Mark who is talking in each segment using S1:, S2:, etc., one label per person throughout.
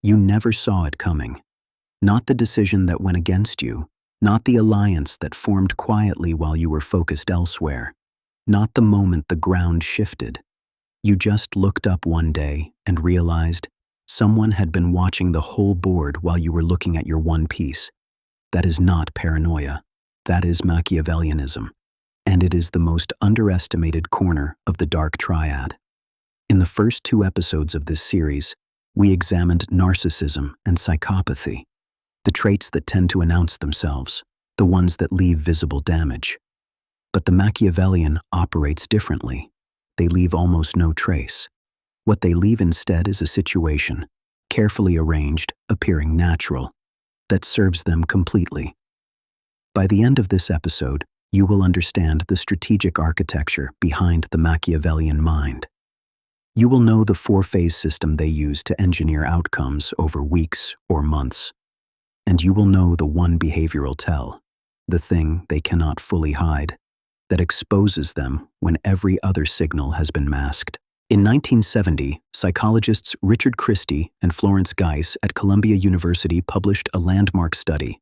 S1: You never saw it coming. Not the decision that went against you, not the alliance that formed quietly while you were focused elsewhere, not the moment the ground shifted. You just looked up one day and realized someone had been watching the whole board while you were looking at your one piece. That is not paranoia. That is Machiavellianism. And it is the most underestimated corner of the dark triad. In the first 2 episodes of this series, we examined narcissism and psychopathy, the traits that tend to announce themselves, the ones that leave visible damage. But the Machiavellian operates differently. They leave almost no trace. What they leave instead is a situation, carefully arranged, appearing natural, that serves them completely. By the end of this episode, you will understand the strategic architecture behind the Machiavellian mind. You will know the 4-phase system they use to engineer outcomes over weeks or months. And you will know the one behavioral tell, the thing they cannot fully hide, that exposes them when every other signal has been masked. In 1970, psychologists Richard Christie and Florence Geis at Columbia University published a landmark study.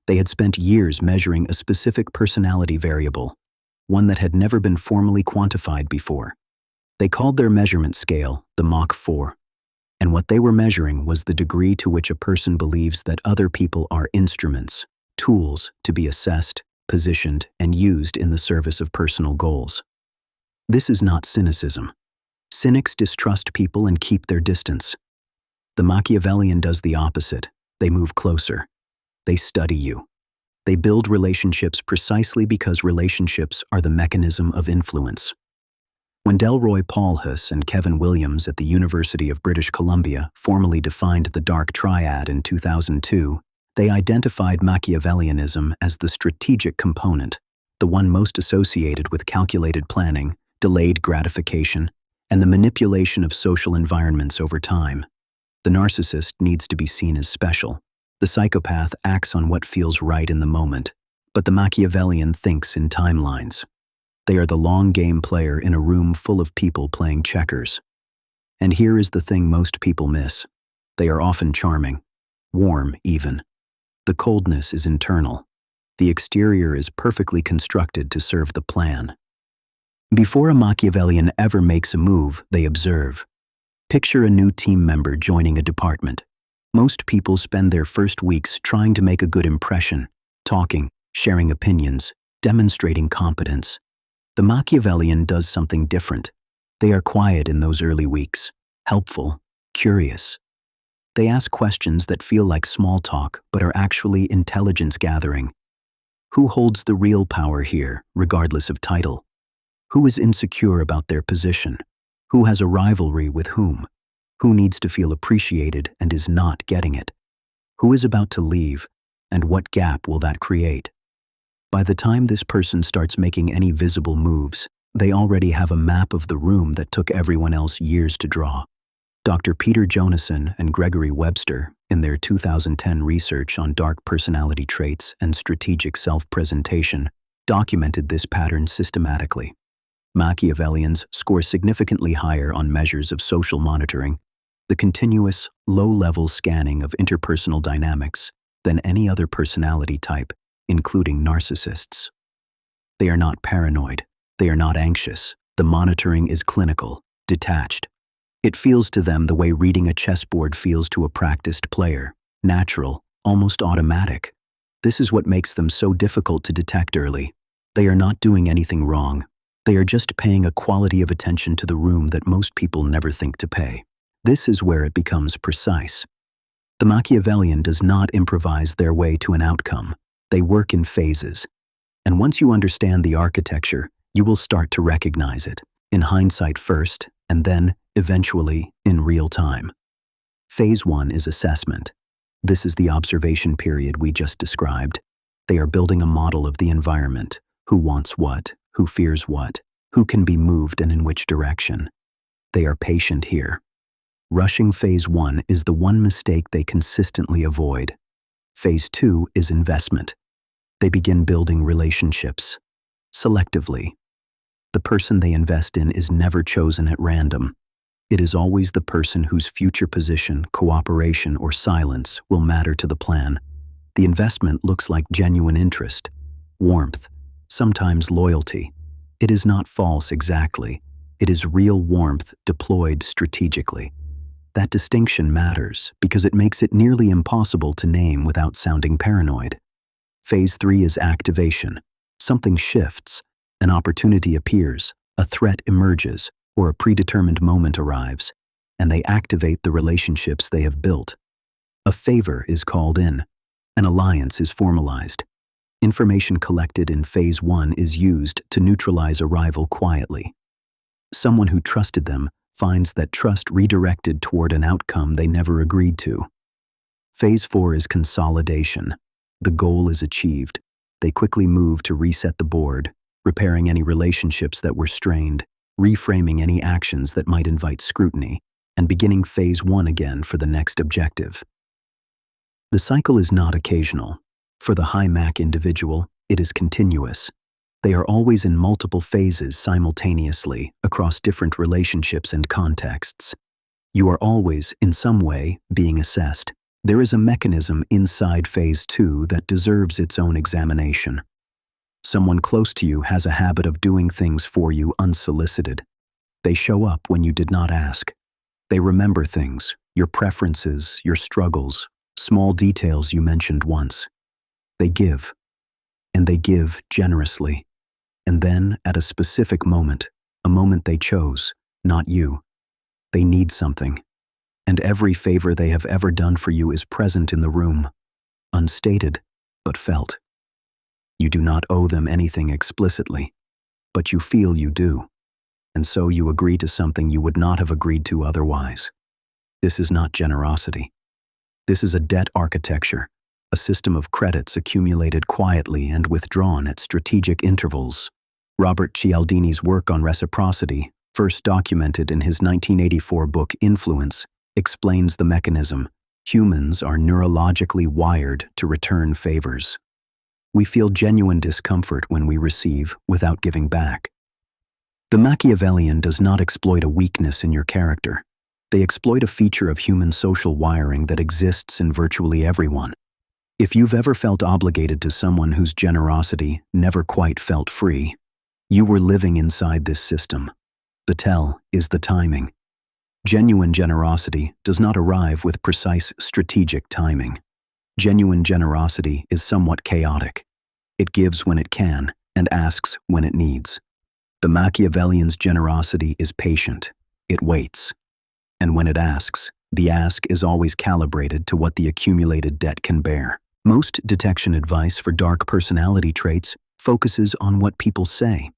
S1: They had spent years measuring a specific personality variable, one that had never been formally quantified before. They called their measurement scale the Mach 4. And what they were measuring was the degree to which a person believes that other people are instruments, tools to be assessed, positioned, and used in the service of personal goals. This is not cynicism. Cynics distrust people and keep their distance. The Machiavellian does the opposite. They move closer. They study you. They build relationships precisely because relationships are the mechanism of influence. When Delroy Paulhus and Kevin Williams at the University of British Columbia formally defined the dark triad in 2002, they identified Machiavellianism as the strategic component, the one most associated with calculated planning, delayed gratification, and the manipulation of social environments over time. The narcissist needs to be seen as special. The psychopath acts on what feels right in the moment, but the Machiavellian thinks in timelines. They are the long game player in a room full of people playing checkers. And here is the thing most people miss. They are often charming, warm even. The coldness is internal. The exterior is perfectly constructed to serve the plan. Before a Machiavellian ever makes a move, they observe. Picture a new team member joining a department. Most people spend their first weeks trying to make a good impression, talking, sharing opinions, demonstrating competence. The Machiavellian does something different. They are quiet in those early weeks, helpful, curious. They ask questions that feel like small talk but are actually intelligence gathering. Who holds the real power here, regardless of title? Who is insecure about their position? Who has a rivalry with whom? Who needs to feel appreciated and is not getting it? Who is about to leave, and what gap will that create? By the time this person starts making any visible moves, they already have a map of the room that took everyone else years to draw. Dr. Peter Jonassen and Gregory Webster, in their 2010 research on dark personality traits and strategic self-presentation, documented this pattern systematically. Machiavellians score significantly higher on measures of social monitoring, the continuous, low-level scanning of interpersonal dynamics, than any other personality type, including narcissists. They are not paranoid. They are not anxious. The monitoring is clinical, detached. It feels to them the way reading a chessboard feels to a practiced player, natural, almost automatic. This is what makes them so difficult to detect early. They are not doing anything wrong. They are just paying a quality of attention to the room that most people never think to pay. This is where it becomes precise. The Machiavellian does not improvise their way to an outcome. They work in phases. And once you understand the architecture, you will start to recognize it, in hindsight first, and then, eventually, in real time. Phase 1 is assessment. This is the observation period we just described. They are building a model of the environment. Who wants what? Who fears what? Who can be moved and in which direction? They are patient here. Rushing Phase 1 is the one mistake they consistently avoid. Phase 2 is investment. They begin building relationships. Selectively. The person they invest in is never chosen at random. It is always the person whose future position, cooperation, or silence will matter to the plan. The investment looks like genuine interest, warmth, sometimes loyalty. It is not false exactly. It is real warmth deployed strategically. That distinction matters because it makes it nearly impossible to name without sounding paranoid. Phase 3 is activation. Something shifts, an opportunity appears, a threat emerges, or a predetermined moment arrives, and they activate the relationships they have built. A favor is called in. An alliance is formalized. Information collected in Phase 1 is used to neutralize a rival quietly. Someone who trusted them finds that trust redirected toward an outcome they never agreed to. Phase 4 is consolidation. The goal is achieved. They quickly move to reset the board, repairing any relationships that were strained, reframing any actions that might invite scrutiny, and beginning Phase 1 again for the next objective. The cycle is not occasional. For the high Mac individual, it is continuous. They are always in multiple phases simultaneously across different relationships and contexts. You are always, in some way, being assessed. There is a mechanism inside Phase 2 that deserves its own examination. Someone close to you has a habit of doing things for you unsolicited. They show up when you did not ask. They remember things, your preferences, your struggles, small details you mentioned once. They give, and they give generously. And then, at a specific moment, a moment they chose, not you, they need something. And every favor they have ever done for you is present in the room, unstated, but felt. You do not owe them anything explicitly, but you feel you do. And so you agree to something you would not have agreed to otherwise. This is not generosity. This is a debt architecture, a system of credits accumulated quietly and withdrawn at strategic intervals. Robert Cialdini's work on reciprocity, first documented in his 1984 book Influence, explains the mechanism. Humans are neurologically wired to return favors. We feel genuine discomfort when we receive without giving back. The Machiavellian does not exploit a weakness in your character. They exploit a feature of human social wiring that exists in virtually everyone. If you've ever felt obligated to someone whose generosity never quite felt free, you were living inside this system. The tell is the timing. Genuine generosity does not arrive with precise strategic timing. Genuine generosity is somewhat chaotic. It gives when it can and asks when it needs. The Machiavellian's generosity is patient. It waits. And when it asks, the ask is always calibrated to what the accumulated debt can bear. Most detection advice for dark personality traits focuses on what people say.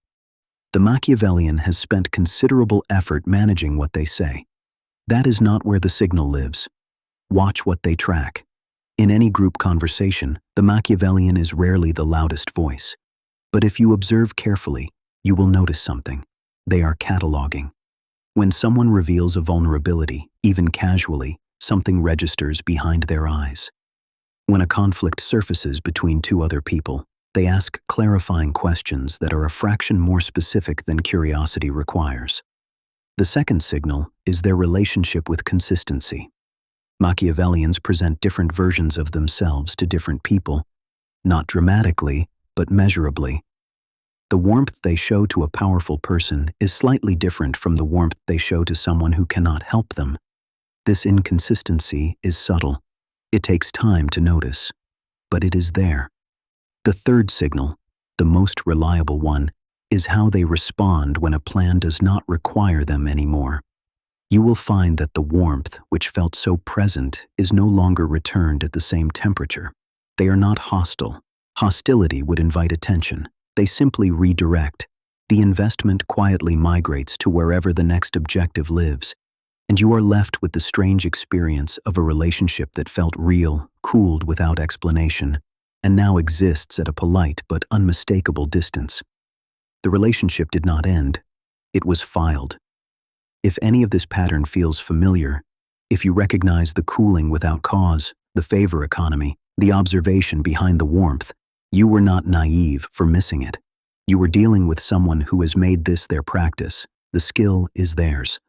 S1: The Machiavellian has spent considerable effort managing what they say. That is not where the signal lives. Watch what they track. In any group conversation, the Machiavellian is rarely the loudest voice. But if you observe carefully, you will notice something. They are cataloging. When someone reveals a vulnerability, even casually, something registers behind their eyes. When a conflict surfaces between two other people, they ask clarifying questions that are a fraction more specific than curiosity requires. The second signal is their relationship with consistency. Machiavellians present different versions of themselves to different people, not dramatically, but measurably. The warmth they show to a powerful person is slightly different from the warmth they show to someone who cannot help them. This inconsistency is subtle. It takes time to notice, but it is there. The third signal, the most reliable one, is how they respond when a plan does not require them anymore. You will find that the warmth, which felt so present, is no longer returned at the same temperature. They are not hostile. Hostility would invite attention. They simply redirect. The investment quietly migrates to wherever the next objective lives, and you are left with the strange experience of a relationship that felt real, cooled without explanation, and now exists at a polite but unmistakable distance. The relationship did not end. It was filed. If any of this pattern feels familiar, if you recognize the cooling without cause, the favor economy, the observation behind the warmth, you were not naive for missing it. You were dealing with someone who has made this their practice. The skill is theirs.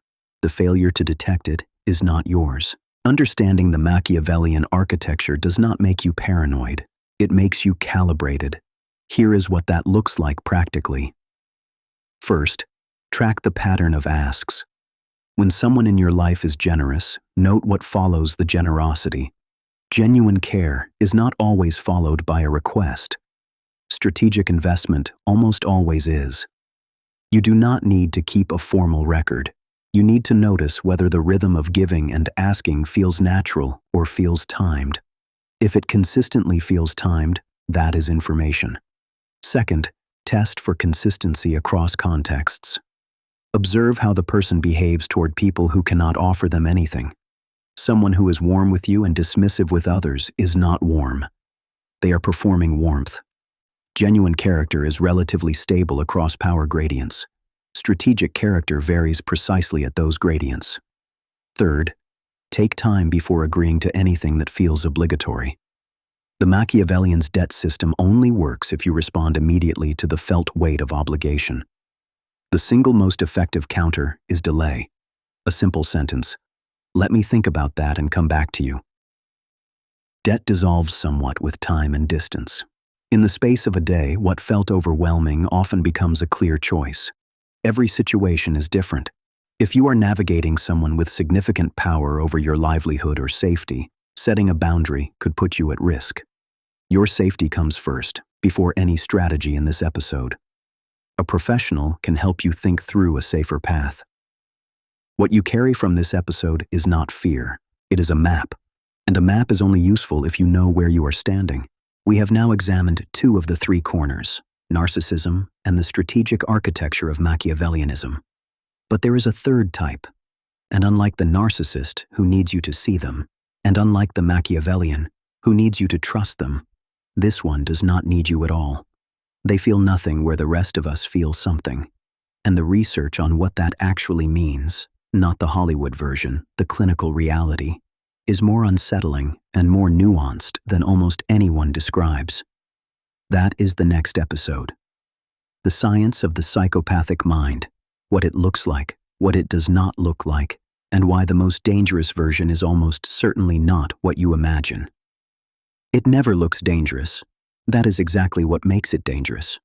S1: The failure to detect it is not yours. Understanding the Machiavellian architecture does not make you paranoid. It makes you calibrated. Here is what that looks like practically. First, track the pattern of asks. When someone in your life is generous, note what follows the generosity. Genuine care is not always followed by a request. Strategic investment almost always is. You do not need to keep a formal record. You need to notice whether the rhythm of giving and asking feels natural or feels timed. If it consistently feels timed, that is information. Second, test for consistency across contexts. Observe how the person behaves toward people who cannot offer them anything. Someone who is warm with you and dismissive with others is not warm. They are performing warmth. Genuine character is relatively stable across power gradients. Strategic character varies precisely at those gradients. Third, take time before agreeing to anything that feels obligatory. The Machiavellian's debt system only works if you respond immediately to the felt weight of obligation. The single most effective counter is delay. A simple sentence. Let me think about that and come back to you. Debt dissolves somewhat with time and distance. In the space of a day, what felt overwhelming often becomes a clear choice. Every situation is different. If you are navigating someone with significant power over your livelihood or safety, setting a boundary could put you at risk. Your safety comes first, before any strategy in this episode. A professional can help you think through a safer path. What you carry from this episode is not fear. It is a map. And a map is only useful if you know where you are standing. We have now examined two of the three corners, narcissism and the strategic architecture of Machiavellianism. But there is a third type. And unlike the narcissist who needs you to see them, and unlike the Machiavellian who needs you to trust them, this one does not need you at all. They feel nothing where the rest of us feel something. And the research on what that actually means, not the Hollywood version, the clinical reality, is more unsettling and more nuanced than almost anyone describes. That is the next episode. The science of the psychopathic mind, what it looks like, what it does not look like, and why the most dangerous version is almost certainly not what you imagine. It never looks dangerous. That is exactly what makes it dangerous.